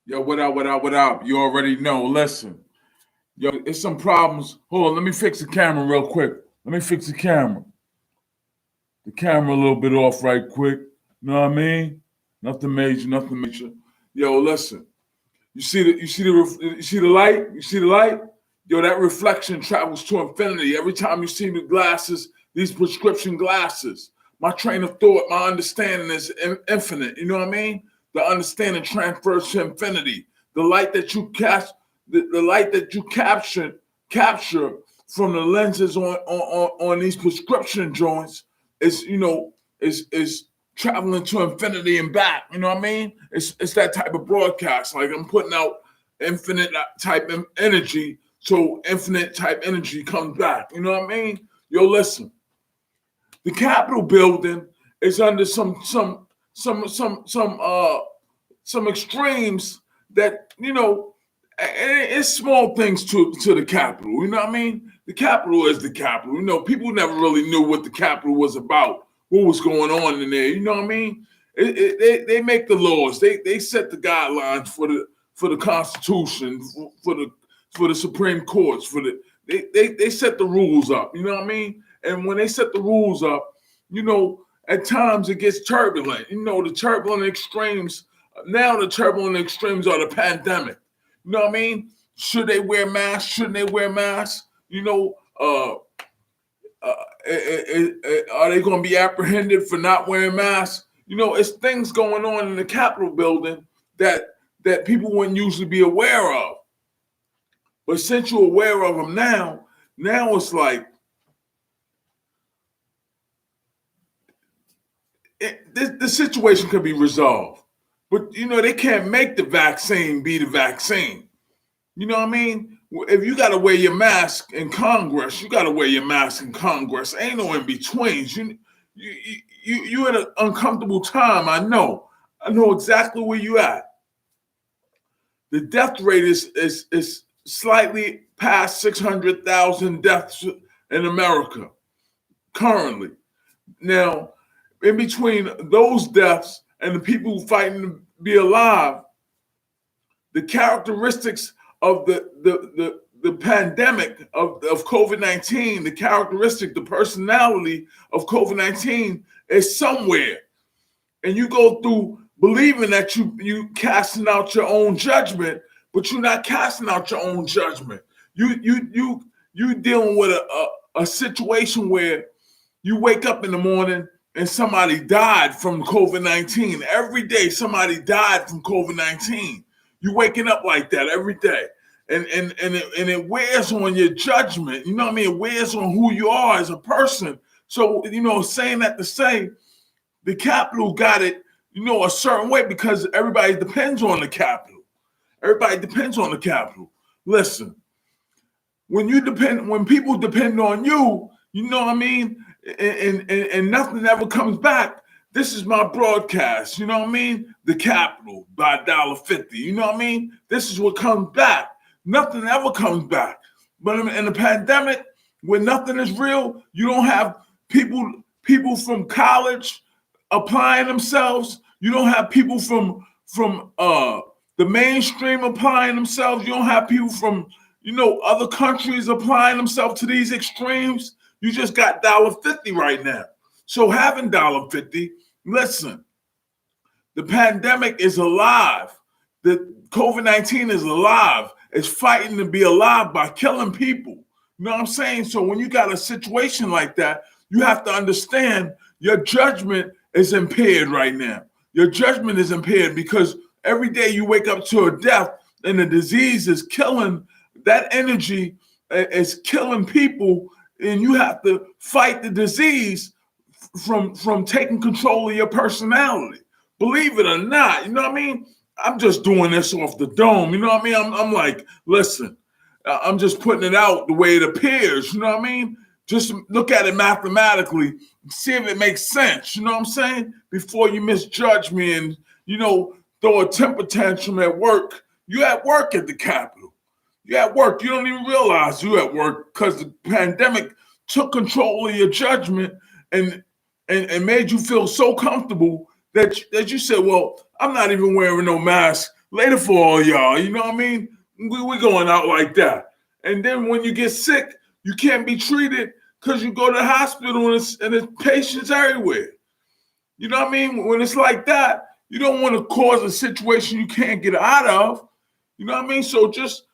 Yo, what up, what up, what up? You already know. Listen, yo, it's some problems. Hold on, let me fix the camera real quick. Let me fix the camera. The camera a little bit off right quick. You know what I mean? Nothing major, nothing major. Yo, listen. You see the light? You see the light? Yo, that reflection travels to infinity. Every time you see the glasses, these prescription glasses, my train of thought, my understanding is infinite. You know what I mean? The understanding transfers to infinity. The light that you cast, the light that you capture from the lenses on these prescription joints is is traveling to infinity and back. You know what I mean? It's that type of broadcast. Like I'm putting out infinite type of energy, so infinite type energy comes back. You know what I mean? Yo, listen. The Capitol building is under some extremes that it's small things to the Capitol. You know what I mean? The Capitol is the Capitol. People never really knew what the Capitol was about, what was going on in there. You know what I mean? They make the laws. They set the guidelines for the Constitution, for the Supreme Courts, they set the rules up. You know what I mean? And when they set the rules up, at times it gets turbulent. The turbulent extremes. Now the turbulent extremes are the pandemic. You know what I mean? Should they wear masks? Shouldn't they wear masks? Are they going to be apprehended for not wearing masks? It's things going on in the Capitol building that people wouldn't usually be aware of. But since you're aware of them now it's like the situation could be resolved. But, they can't make the vaccine be the vaccine. You know what I mean? If you got to wear your mask in Congress, you got to wear your mask in Congress. Ain't no in betweens. You in an uncomfortable time. I know exactly where you at. The death rate is slightly past 600,000 deaths in America currently. Now, in between those deaths and the people fighting to be alive, the characteristics of the pandemic of COVID-19, the personality of COVID-19 is somewhere. And you go through believing that you casting out your own judgment, but you're not casting out your own judgment. You dealing with a situation where you wake up in the morning and somebody died from COVID-19. Every day somebody died from COVID-19. You waking up like that every day. And it wears on your judgment. You know what I mean? It wears on who you are as a person. So, saying that to say the Capitol got it, a certain way because everybody depends on the Capitol. Everybody depends on the Capitol. Listen, when people depend on you, you know what I mean? And nothing ever comes back. This is my broadcast, you know what I mean? The Capitol by $1.50, you know what I mean? This is what comes back. Nothing ever comes back. But in the pandemic, when nothing is real, you don't have people from college applying themselves. You don't have people from the mainstream applying themselves. You don't have people from other countries applying themselves to these extremes. You just got $1.50 right now. So having $1.50, listen, the pandemic is alive. The COVID-19 is alive. It's fighting to be alive by killing people. You know what I'm saying? So when you got a situation like that, you have to understand your judgment is impaired right now. Your judgment is impaired because every day you wake up to a death and the disease is killing, that energy is killing people, and you have to fight the disease from taking control of your personality. Believe it or not, you know what I mean? I'm just doing this off the dome, you know what I mean? I'm like, listen, I'm just putting it out the way it appears, you know what I mean? Just look at it mathematically, see if it makes sense, you know what I'm saying? Before you misjudge me and, throw a temper tantrum at work. You at work at the Capitol. You at work. You don't even realize you at work because the pandemic took control of your judgment and made you feel so comfortable that you said, well, I'm not even wearing no mask. Later for all y'all. You know what I mean? We going out like that. And then when you get sick, you can't be treated because you go to the hospital and there's patients everywhere. You know what I mean? When it's like that, you don't want to cause a situation you can't get out of. You know what I mean? So just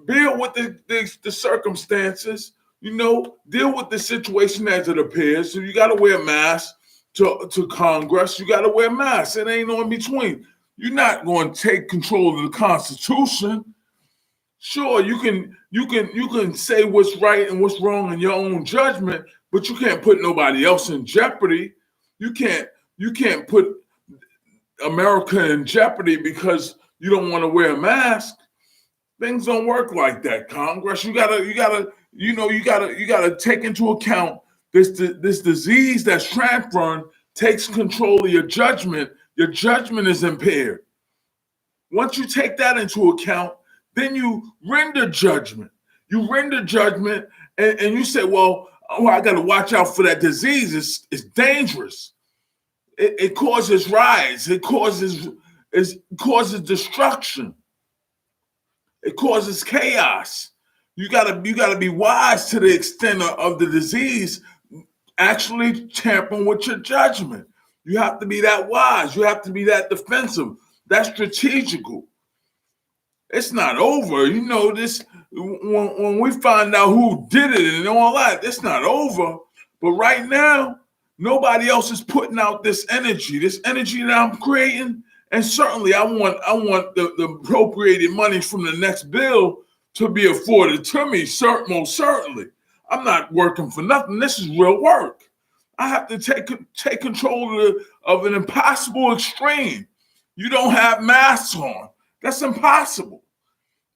deal with the circumstances. You know, deal with the situation as it appears. So you got to wear a mask to Congress. You got to wear a mask. It ain't no in between. You're not going to take control of the Constitution. Sure, you can say what's right and what's wrong in your own judgment, but you can't put nobody else in jeopardy. You can't put America in jeopardy because you don't want to wear a mask. Things don't work like that, Congress. You gotta take into account this disease that's transferring takes control of your judgment. Your judgment is impaired. Once you take that into account, then you render judgment. You render judgment, and you say, well, I got to watch out for that disease. It's dangerous. It causes riots. It causes destruction. It causes chaos. You gotta be wise to the extent of the disease actually tampering with your judgment. You have to be that wise. You have to be that defensive. That's strategical. It's not over. You know, this when we find out who did it and all that, it's not over. But right now, nobody else is putting out this energy that I'm creating. And certainly I want the appropriated money from the next bill to be afforded to me, most certainly. I'm not working for nothing. This is real work. I have to take control of an impossible extreme. You don't have masks on. That's impossible.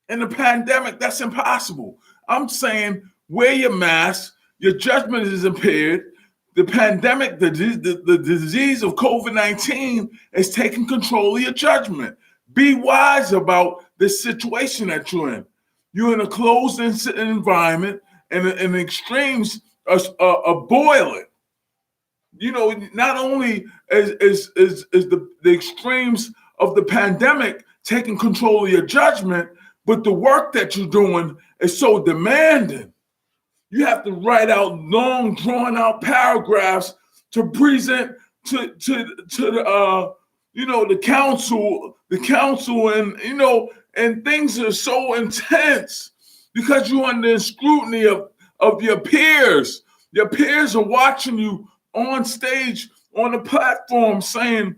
In the pandemic, that's impossible. I'm saying wear your mask. Your judgment is impaired. The pandemic, the disease of COVID-19 is taking control of your judgment. Be wise about the situation that you're in. You're in a closed environment, and the extremes are boiling. You know, not only is the extremes of the pandemic taking control of your judgment, but the work that you're doing is so demanding. You have to write out long, drawn-out paragraphs to present to the council, and things are so intense because you're under scrutiny of your peers. Your peers are watching you on stage, on the platform, saying,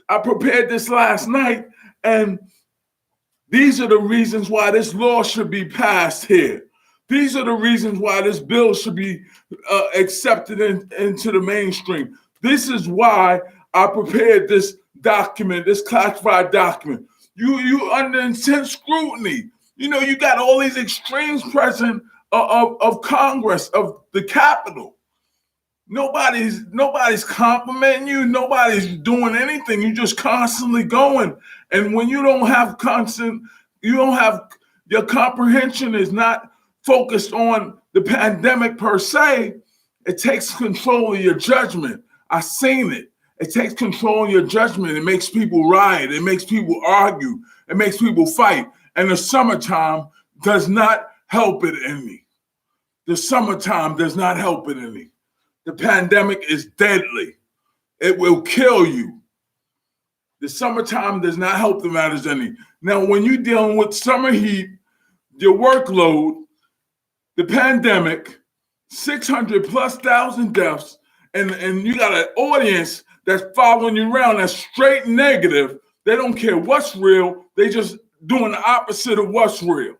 I prepared this last night, and these are the reasons why this law should be passed here. These are the reasons why this bill should be accepted into the mainstream. This is why I prepared this document, this classified document. You under intense scrutiny. You know, you got all these extremes present of Congress, of the Capitol. Nobody's complimenting you. Nobody's doing anything. You're just constantly going. And when you don't have your comprehension is not focused on the pandemic per se, it takes control of your judgment. I've seen it. It takes control of your judgment. It makes people riot. It makes people argue. It makes people fight. And the summertime does not help it any. The summertime does not help it any. The pandemic is deadly. It will kill you. The summertime does not help the matters any. Now, when you're dealing with summer heat, your workload, the pandemic, 600,000+ deaths, and you got an audience that's following you around that's straight negative. They don't care what's real. They just doing the opposite of what's real.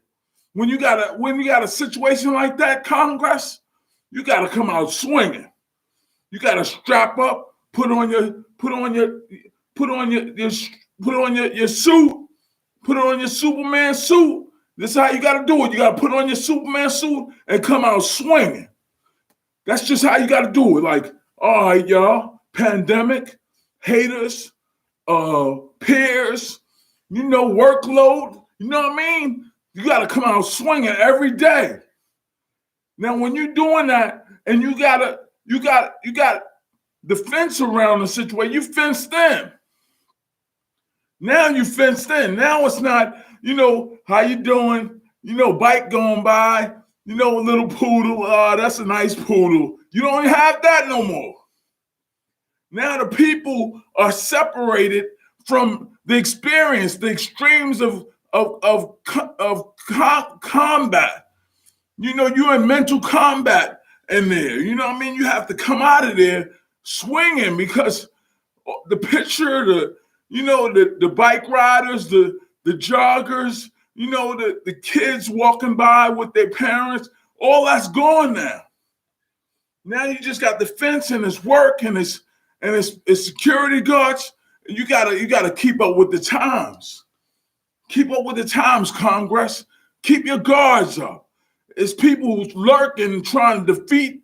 When you got a situation like that, Congress, you got to come out swinging. You got to strap up, put on your suit, put on your Superman suit. This is how you got to do it. You got to put on your Superman suit and come out swinging. That's just how you got to do it. Like, all right, y'all, pandemic, haters, peers, workload. You know what I mean? You got to come out swinging every day. Now, when you're doing that, and you got the fence around the situation, you fenced in. Now you fenced in. Now it's not, how you doing? Bike going by, a little poodle. That's a nice poodle. You don't have that no more. Now the people are separated from the experience, the extremes of combat. You're in mental combat in there. You know what I mean? You have to come out of there swinging because the picture, the bike riders, the joggers, the kids walking by with their parents, all that's gone now. Now you just got the fence and it's work and it's security guards. You gotta keep up with the times. Keep up with the times, Congress. Keep your guards up. It's people lurking, trying to defeat,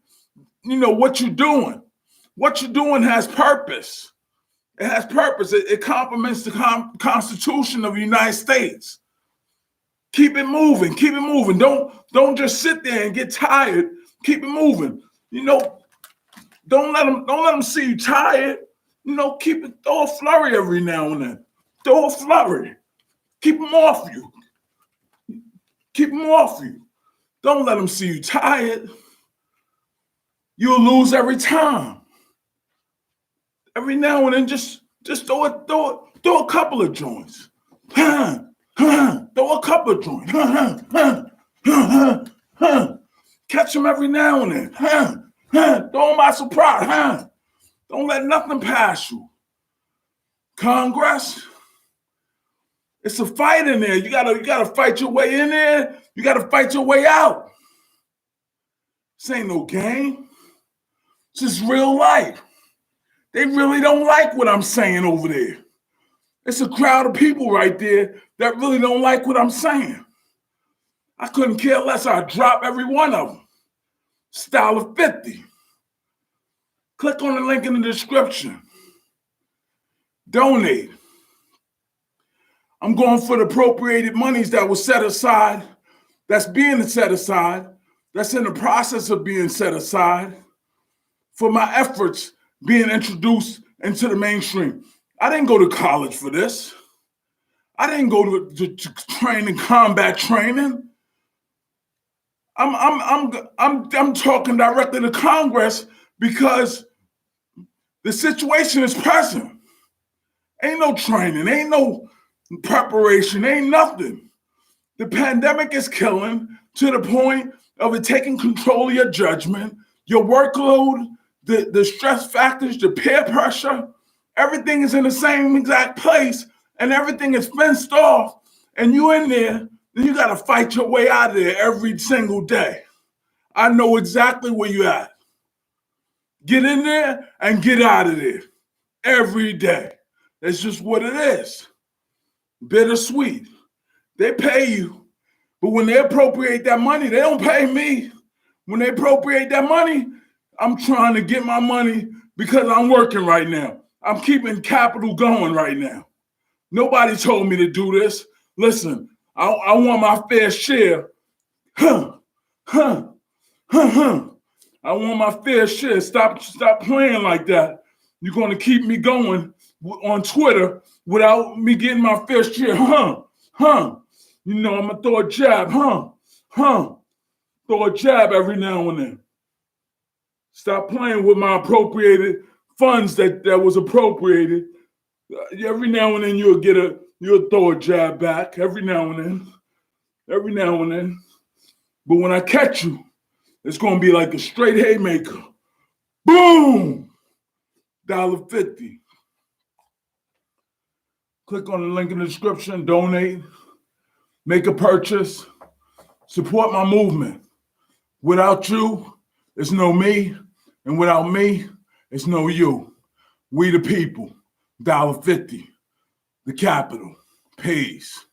what you're doing. What you're doing has purpose. It has purpose. It complements the Constitution of the United States. Keep it moving. Keep it moving. Don't just sit there and get tired. Keep it moving. Don't let them see you tired. Throw a flurry every now and then. Throw a flurry. Keep them off you. Keep them off you. Don't let them see you tired. You'll lose every time. Every now and then, just throw a couple of joints. Throw a couple of joints. Catch them every now and then. Throw them by surprise. Don't let nothing pass you. Congress, it's a fight in there. You gotta fight your way in there. You gotta fight your way out. This ain't no game. This is real life. They really don't like what I'm saying over there. It's a crowd of people right there that really don't like what I'm saying. I couldn't care less. I'd drop every one of them. Dolla50. Click on the link in the description. Donate. I'm going for the appropriated monies that was set aside, that's being set aside, that's in the process of being set aside for my efforts being introduced into the mainstream. I didn't go to college for this. I didn't go to training, combat training. I'm talking directly to Congress because the situation is present. Ain't no training, ain't no preparation, ain't nothing. The pandemic is killing to the point of it taking control of your judgment, your workload, the stress factors, the peer pressure. Everything is in the same exact place and everything is fenced off. And you in there, then you got to fight your way out of there every single day. I know exactly where you at. Get in there and get out of there every day. That's just what it is. Bittersweet. They pay you, but when they appropriate that money, they don't pay me. When they appropriate that money, I'm trying to get my money because I'm working right now. I'm keeping capital going right now. Nobody told me to do this. Listen, I want my fair share. I want my fair share. Stop playing like that. You're going to keep me going on Twitter without me getting my fair share. I'm going to throw a jab. Throw a jab every now and then. Stop playing with my appropriated funds that was appropriated. Every now and then you'll throw a jab back. Every now and then. But when I catch you, it's going to be like a straight haymaker. Boom! $1.50. Click on the link in the description, donate, make a purchase, support my movement. Without you, it's no me, and without me, it's no you. We the people, $1.50, the capital. Peace.